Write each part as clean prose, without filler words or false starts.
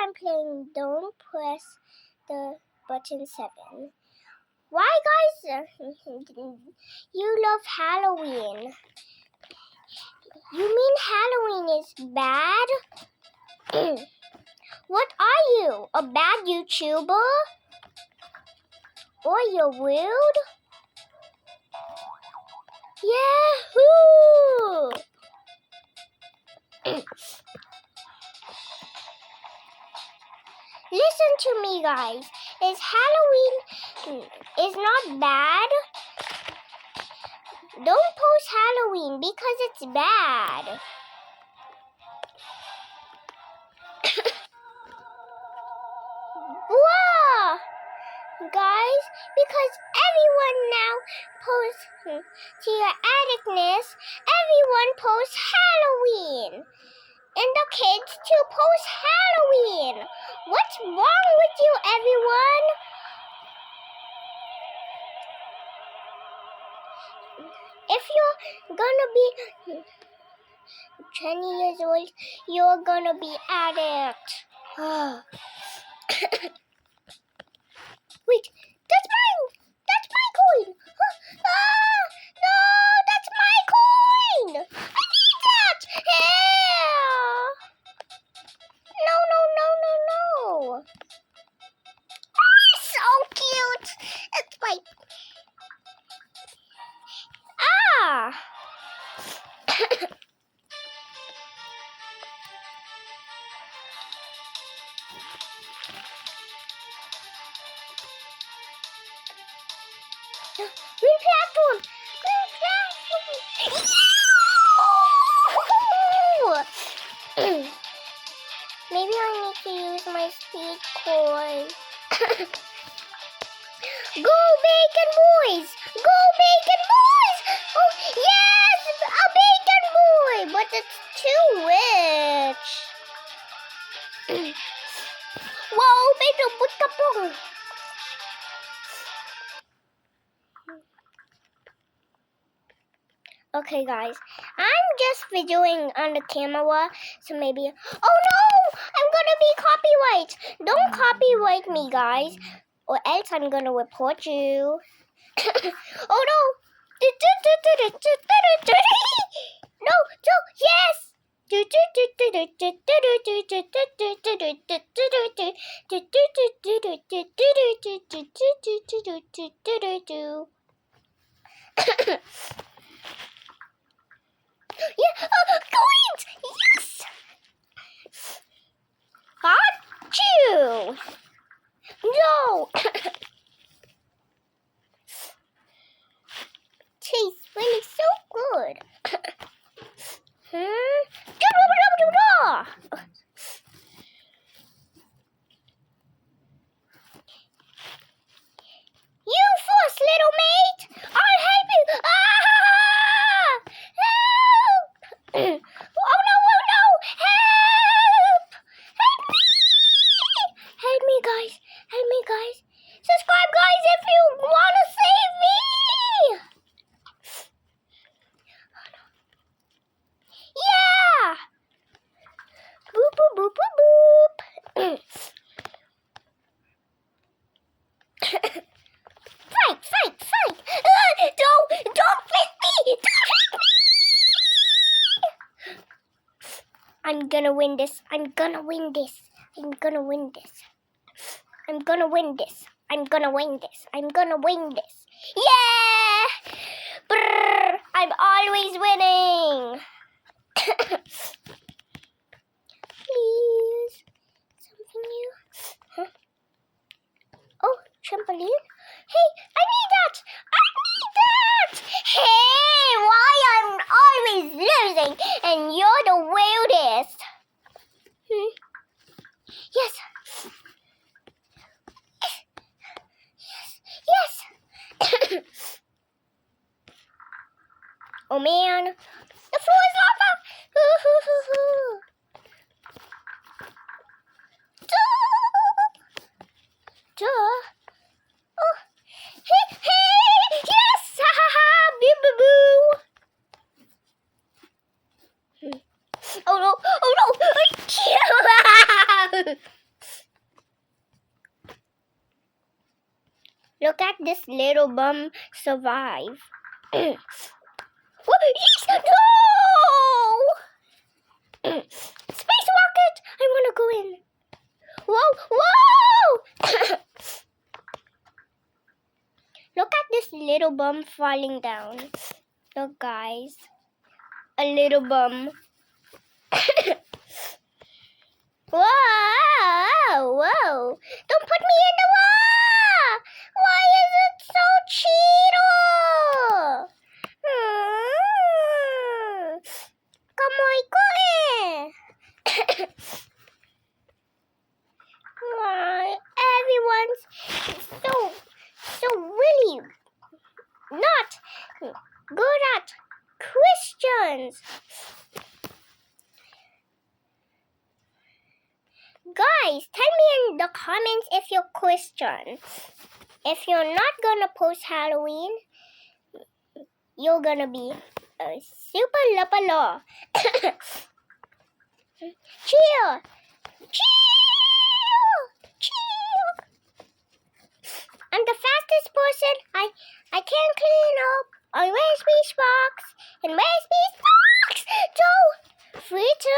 I'm playing Don't Press the Button 7. Why, guys? You love Halloween. You mean Halloween is bad? What are you? A bad YouTuber? Or you're rude? Yahoo! Listen to me, guys. Halloween is not bad. Don't post Halloween because it's bad. Whoa! Guys, because everyone now posts to your addictness, everyone posts Halloween. And the kids too post Halloween. What's wrong with you, everyone? If you're gonna be 20 years old, you're gonna be addict. Wait, that's my coin. No, that's my coin. I need that. No. So cute. It's my Green platform. Maybe I need to use my speed coin. Go bacon boys! Go bacon boys! Oh yes, a bacon boy, but it's too rich. Wow, bacon boy. Okay, guys, I'm just videoing on the camera, so maybe. Oh no! I'm gonna be copyright. Don't copyright me, guys, or else I'm gonna report you. Oh no! No, yes! Yeah, coins! Yes! Got you! No! Tastes really so good. You first, little mate! I'll help you! Help! Oh no! Help! Help me, guys! Subscribe, guys, if you want to save me! Yeah! Boop, boop, boop, boop, boop. Fight! Don't hit me! I'm gonna win this. Yeah! Brrr, I'm always winning. Please, something new. Huh? Oh, trampoline. Hey, I need that. Hey, why I'm always losing and you're the weirdest. Yes. Oh man, the floor is lava. Duh. Oh. Hey, yes! Ha ha ha! Boo boo boo! Oh no! Look at this little bum survive. No! Space rocket! I want to go in. Whoa! Whoa! Look at this little bum falling down. Look, guys. A little bum. Whoa! Whoa! Don't put me in the wall! Why is it so cheato? Come on, go in. Everyone's so really not good at questions. Guys, tell me in the comments if you're Christian. If you're not gonna post Halloween, you're gonna be a super lupalo. Chill! Chill! Chill! I'm the fastest person. I can clean up on Raspberry Sparks and Raspberry Sparks. So, 3, 2,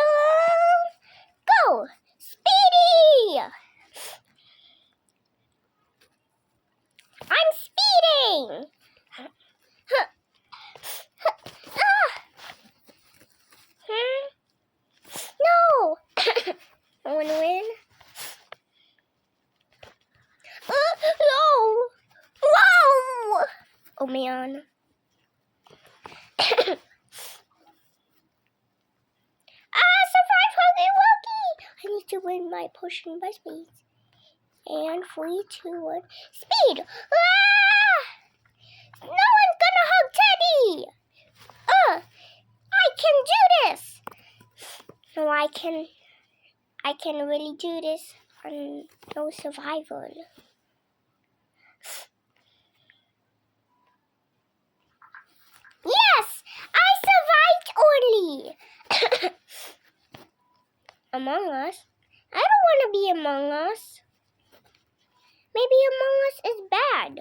go! Speedy! I'm speeding! No! I want to win. No! Whoa! Oh, man. Survive, Huggy Wuggy! I need to win my potion by speed. And 3, 2, 1. Speed! No one's gonna hug Teddy! I can do this! No, I can really do this on no survival. Yes! I survived only! Among Us? I don't want to be Among Us. Maybe Among Us is bad.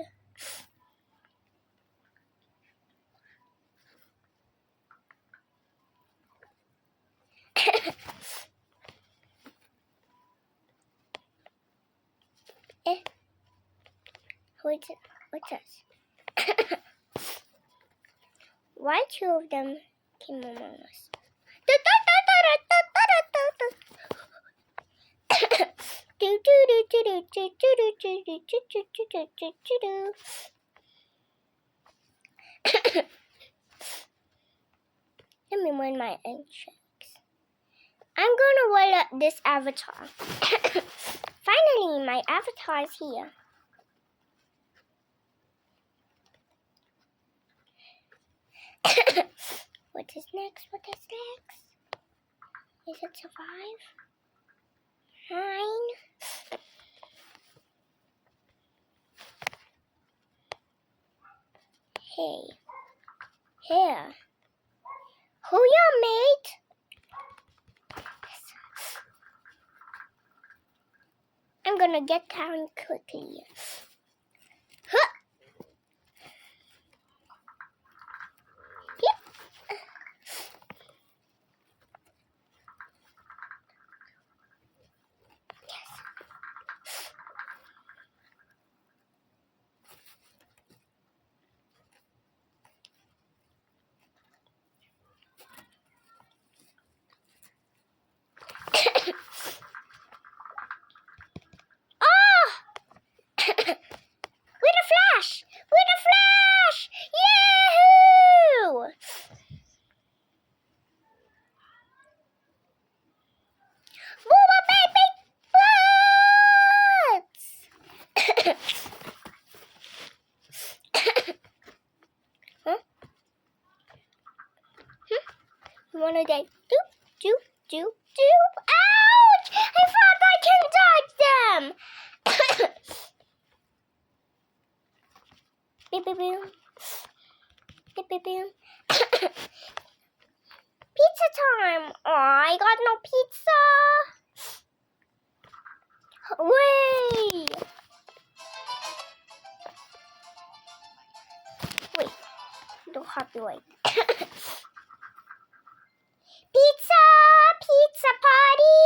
What's this? Why 2 of them came Among Us? Let me win my entrance. I'm gonna roll up this avatar. Finally, my avatar is here. What is next? What is next? Is it survive? 9. Hey. Here. Who your mate? I'm gonna get down quickly. Huh. Yep. With a flash! With a flash! Yahoo! Booba baby butts! Huh? You wanna die? Doop, doop, doop, doop. Ouch! I thought I can dodge them! Beep, beep, boom. Beep, beep, boom. Pizza time! Oh, I got no pizza! Way! copyright. Pizza! Pizza party!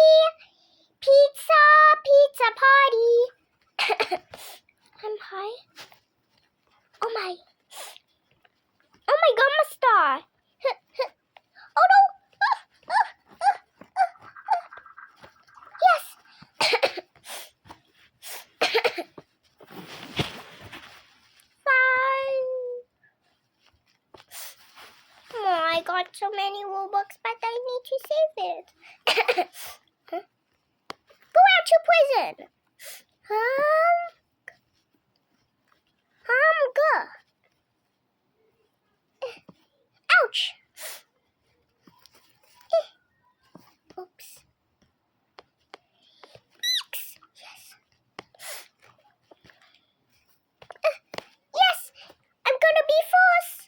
Pizza! Pizza party! I'm high. Oh my. Oh my god, my star. Oh no. Yes. Fine. Oh, I got so many Robux, but I need to save it. Huh? Go out to prison. Go. Ouch. Oops. Yes. Yes. I'm gonna be forced.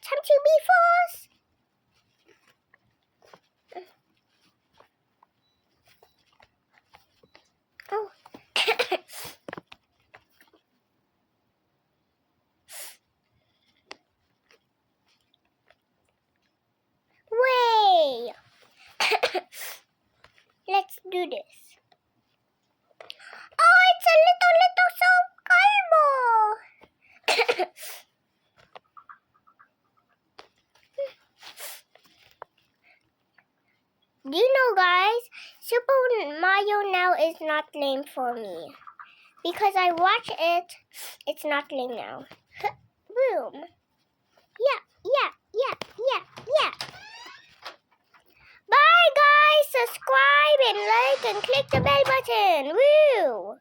Time to be forced. Oh. Way. Let's do this. Oh, it's a little soap calmo. Do you know, guys, Super Mario now is not lame for me. Because I watch it, it's not lame now. Boom. Yeah. Bye, guys. Subscribe and like and click the bell button. Woo!